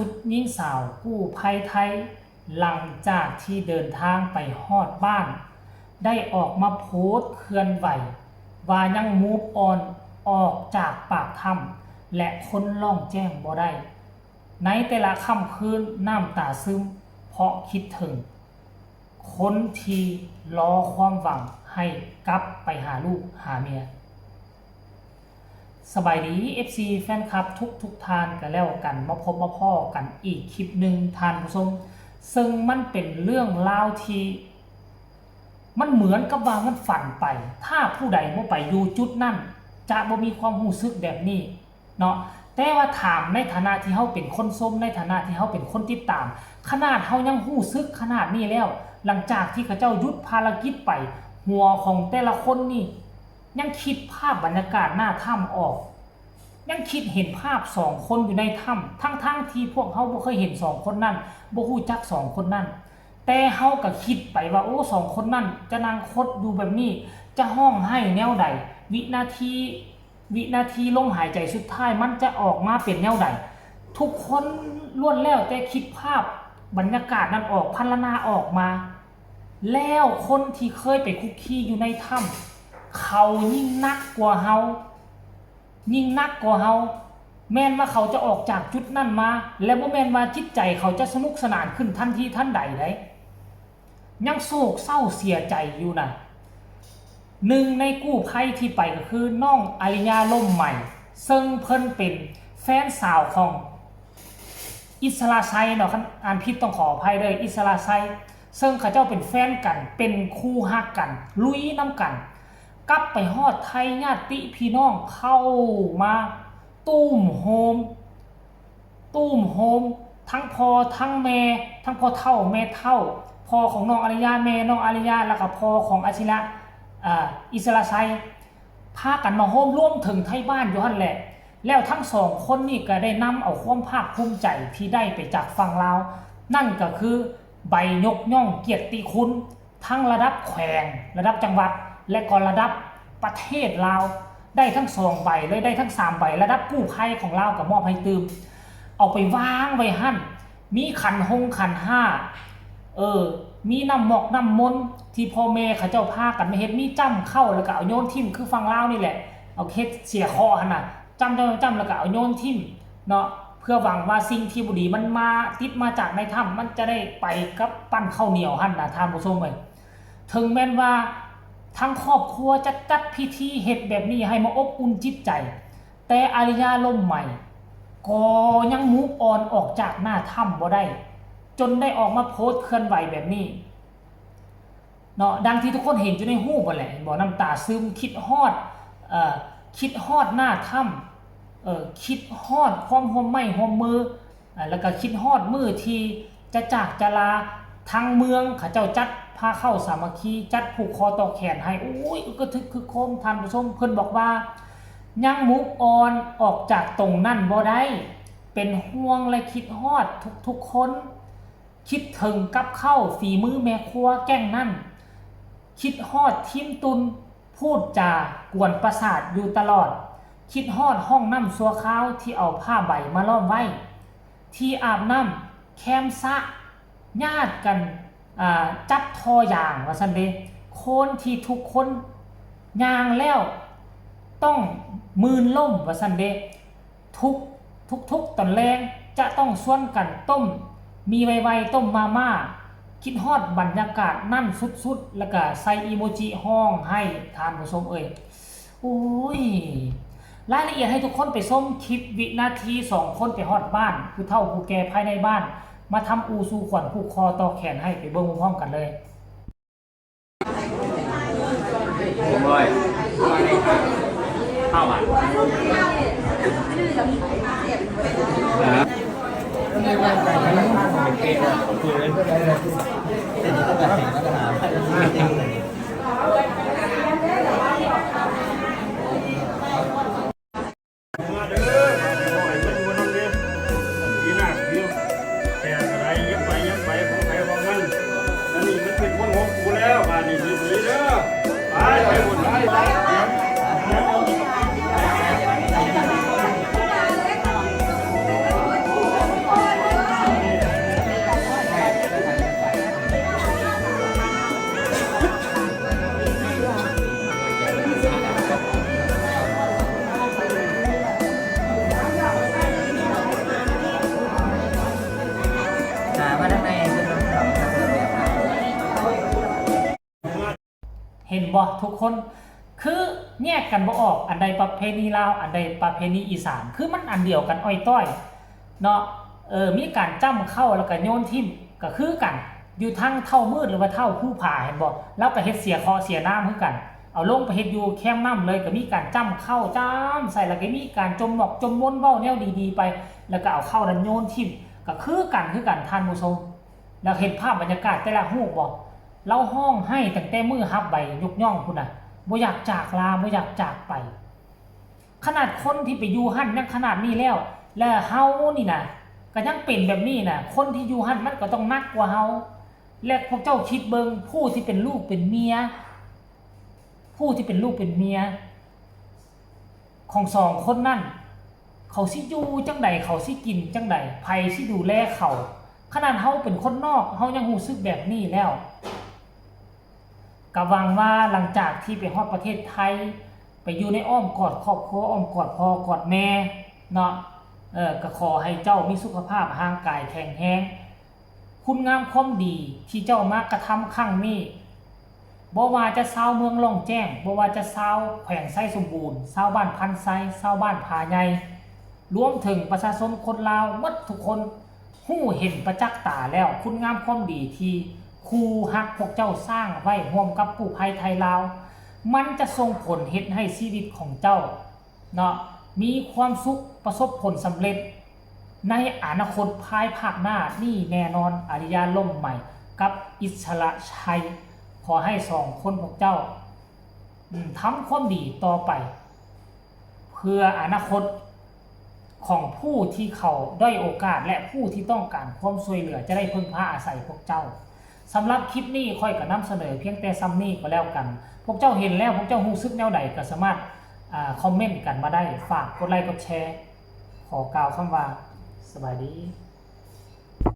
สุดหญิงสาวกู้ภัยไทยหลังจากที่เดินทางไปฮอดบ้านได้ออกมาโพสต์เคลื่อนไหวว่ายังมูฟออนออกจากปากถ้ำและคนล่องแจ้งบ่ได้ในแต่ละค่ำคืนน้ำตาซึมเพราะคิดถึงคนที่รอความหวังให้กลับไปหาลูกหาเมียสบายดี FC แฟนคลับทุกท่านกันแล้วกันมาพบมาพ่อกันอีกคลิปหนึ่งท่านผู้ชมซึ่งมันเป็นเรื่องราวที่มันเหมือนกับว่ามันฝันไปถ้าผู้ใดบ่ไปอยู่จุดนั้นจะบ่มีความรู้สึกแบบนี้เนาะแต่ว่าถามในฐานะที่เฮาเป็นคนชมในฐานะที่เฮาเป็นคนติดตามขนาดเฮายังรู้สึกขนาดนี้แล้วหลังจากที่เขาเจ้าหยุดภารกิจไปหัวของแต่ละคนนี่ยังคิดภาพบรรยากาศหน้าถ้ำออกยังคิดเห็นภาพ2คนอยู่ในถ้ำทั้งที่พวกเฮาบ่เคยเห็น2คนนั้นบ่ฮู้จัก2คนนั้นแต่เฮาก็คิดไปว่าโอ้2คนนั้นจะนั่งคดอยู่แบบนี้จะห้องให้แนวใดวินาทีลมหายใจสุดท้ายมันจะออกมาเป็นแนวใดทุกคนล้วนแล้วแต่คิดภาพบรรยากาศนั้นออกพรรณนาออกมาแล้วคนที่เคยไปคุกคีอยู่ในถ้ำเขายิ่งนักกว่าเฮาแม้นว่าเขาจะออกจากจุดนั้นมาแล้วบ่แม่นว่าจิตใจเขาจะสนุกสนานขึ้นทันทีทันใดได้ยังโศกเศร้าเสียใจอยู่นะหนึ่งในกู้ภัยที่ไปก็คือน้องอาริยาล่มใหม่ซึ่งเพิ่นเป็นแฟนสาวของอิสราไซเนาะอ่านผิดต้องขออภัยด้วยอิสราไซซึ่งเขาเจ้าเป็นแฟนกันเป็นคู่ฮักกันลุยน้ำกันกลับไปฮอดไทยญาติพี่น้องเข้ามาตุ้มโฮมทั้งพ่อทั้งแม่ทั้งพ่อเฒ่าแม่เฒ่าพ่อของน้องอาริยาแม่น้องอาริยาแล้วก็พ่อของอาชิระอิสราไซพากันมาโฮมร่วมถึงไทยบ้านอยู่หั่นแหละแล้วทั้งสองคนนี่ก็ได้นำเอาความภาคภูมิใจที่ได้ไปจากฝั่งลาวนั่นก็คือใบยกย่องเกียรติคุณทั้งระดับแขวงระดับจังหวัดและก็ระดับประเทศลาวได้ทั้ง2ใบเลยได้ทั้ง3ใบระดับกู้ภัยของลาวกับมอบให้ตืมเอาไปวางไว้หั่นมีขันห้ามีน้ำหมอกน้ำมนต์ที่พ่อแม่เขาเจ้าพากันมาเฮ็ดมีจ้ำเข้าแล้วก็เอาโยนทิ่มคือฝั่งลาวนี่แหละเอาเฮ็ดเสียคอหั่นน่ะจ้ำแล้วก็เอาโยนทิ่มเนาะเพื่อหวังว่าสิ่งที่บ่ดีมันมาติดมาจากในถ้ำมันจะได้ไปกับปั้นข้าวเหนียวหั่นน่ะท่านผู้ชมเอ้ยถึงแม้นว่าทั้งครอบครัวจะจัดพิธีเฮ็ดแบบนี้ให้มาอบอุ่นจิตใจแต่อาริยาล่มใหม่ก็ยังมูฟออนออกจากหน้าถ้ำบ่ได้จนได้ออกมาโพสต์เคลื่อนไหวแบบนี้เนาะดังที่ทุกคนเห็นอยู่ในรูปบ่แหละบ่น้ำตาซึมคิดฮอดหน้าถ้ำคิดฮอดความห่วงไม้ห่วงมือแล้วก็คิดฮอดมือที่จะจากจะลาทางเมืองเขาเจ้าจัดพาเข้าสามัคคีจัดผูกคอต่อแขนให้โอ้ยก็ทึกคือโคมท่านผู้ชมเพิ่นบอกว่ายังมูฟออนออกจากตรงนั้นบ่ได้เป็นห่วงและคิดฮอดทุกคนคิดถึงกับข้าวฝีมือแม่ครัวแก้งนั่นคิดฮอดทิมตุนพูดจากวนประสาทอยู่ตลอดคิดฮอดห้องน้ำซัวข้าวที่เอาผ้าใบมาล้อมไว้ที่อาบน้ำแคมซะญาติกันจับทออย่างว่าซั่นเด้คนที่ทุกคนย่างแล้วต้องมืนล่มว่าซั่นเด้ทุกตอนแรงจะต้องส่วนกันต้มมีไวๆต้มมาม่าคิดฮอดบรรยากาศนั่นสุดๆแล้วก็ใส่อีโมจิห้องให้ท่านผู้ชมเอ่ยโอ้ยรายละเอียดให้ทุกคนไปชมคลิปวินาที2คนไปฮอดบ้านผู้เฒ่าผู้แก่ภายในบ้านมาทำอูซูขวัญผูกคอต่อแขนให้ไปเบิ่งพร้อมกันเลยผมเลยข้าวหวานไม่ว่าใครจะนั่งเป็นเกย์ผมคุยเลยแต่นี่ก็แบบเห็นแล้วก็หาไม่จริงเลยเ เห็นบ่ทุกคนคือแยกกันบ่ออกอันใดประเพณีลาวอันใดประเพณีอีสานคือมันอันเดียวกันอ้อยต้อยเนาะมีการจ้ำเข้าแล้วก็โยนทิ่มก็คือกันอยู่ทั้งเท่ามืดหรือว่าเท่าผู้ผ่าเห็นบ่แล้วก็เฮ็ดเสียคอเสียน้ำคือกันเอาลงไปเฮ็ดอยู่แคมน้ำเลยก็มีการจ้ำเข้าจ้ำใส่แล้วก็มีการจมหมอกจมมนเว้าแนวดีๆไปแล้วก็เอาเข้าดันโยนทิ่มก็คือกันท่านผู้ชมแล้วเห็นภาพบรรยากาศแต่ละฮูกบ่เราห้องให้ตั้งแต่มือฮับใบยกย่องพุ่นน่ะบ่อยากจากลาบ่อยากจากไปขนาดคนที่ไปอยู่หั่นยังขนาดนี้แล้วเฮานี่น่ะก็ยังเป็นแบบนี้น่ะคนที่อยู่หั่นมันก็ต้องนักกว่าเฮาและพวกเจ้าคิดเบิ่งผู้ที่เป็นลูกเป็นเมียของสองคนนั่นเขาสิอยู่จังใดเขาสิกินจังใดไผสิดูแลเขาขนาดเฮาเป็นคนนอกเฮายังรู้สึกแบบนี้แล้วก็หวังว่าหลังจากที่ไปฮอดประเทศไทยไปอยู่ในอ้อมกอดครอบครัวอ้อมกอดพ่อกอดแม่เนาะก็ขอให้เจ้ามีสุขภาพร่างกายแข็งแรงคุณงามความดีที่เจ้ามากระทำครั้งนี้บ่ว่าจะชาวเมืองล่องแจ้งบ่ว่าจะชาวแขวงไส้สมบูรณ์ชาวบ้านพันไซชาวบ้านผาใหญ่รวมถึงประชาชนคนลาวหมดทุกคนฮู้เห็นประจักษ์ตาแล้วคุณงามความดีที่ครูฮักพวกเจ้าสร้างไว้ร่วมกับกู้ภัยไทยลาวมันจะส่งผลเฮ็ดให้ชีวิตของเจ้าเนาะมีความสุขประสบผลสำเร็จในอนาคตภายภาคหน้านี่แน่นอนอาริยาล่มใหม่กับอิสระชัยขอให้สองคนพวกเจ้าทำความดีต่อไปเพื่ออนาคตของผู้ที่เขาด้อยโอกาสและผู้ที่ต้องการความช่วยเหลือจะได้พึ่งพาอาศัยพวกเจ้าสำหรับคลิปนี้ค่อยก็นำเสนอเพียงแต่ซ้ำนี้ก็แล้วกันพวกเจ้าเห็นแล้วพวกเจ้ารู้สึกแนวใดก็สามารถคอมเมนต์กันมาได้ฝากกดไลค์กดแชร์ขอกล่าวคำว่าสบายดี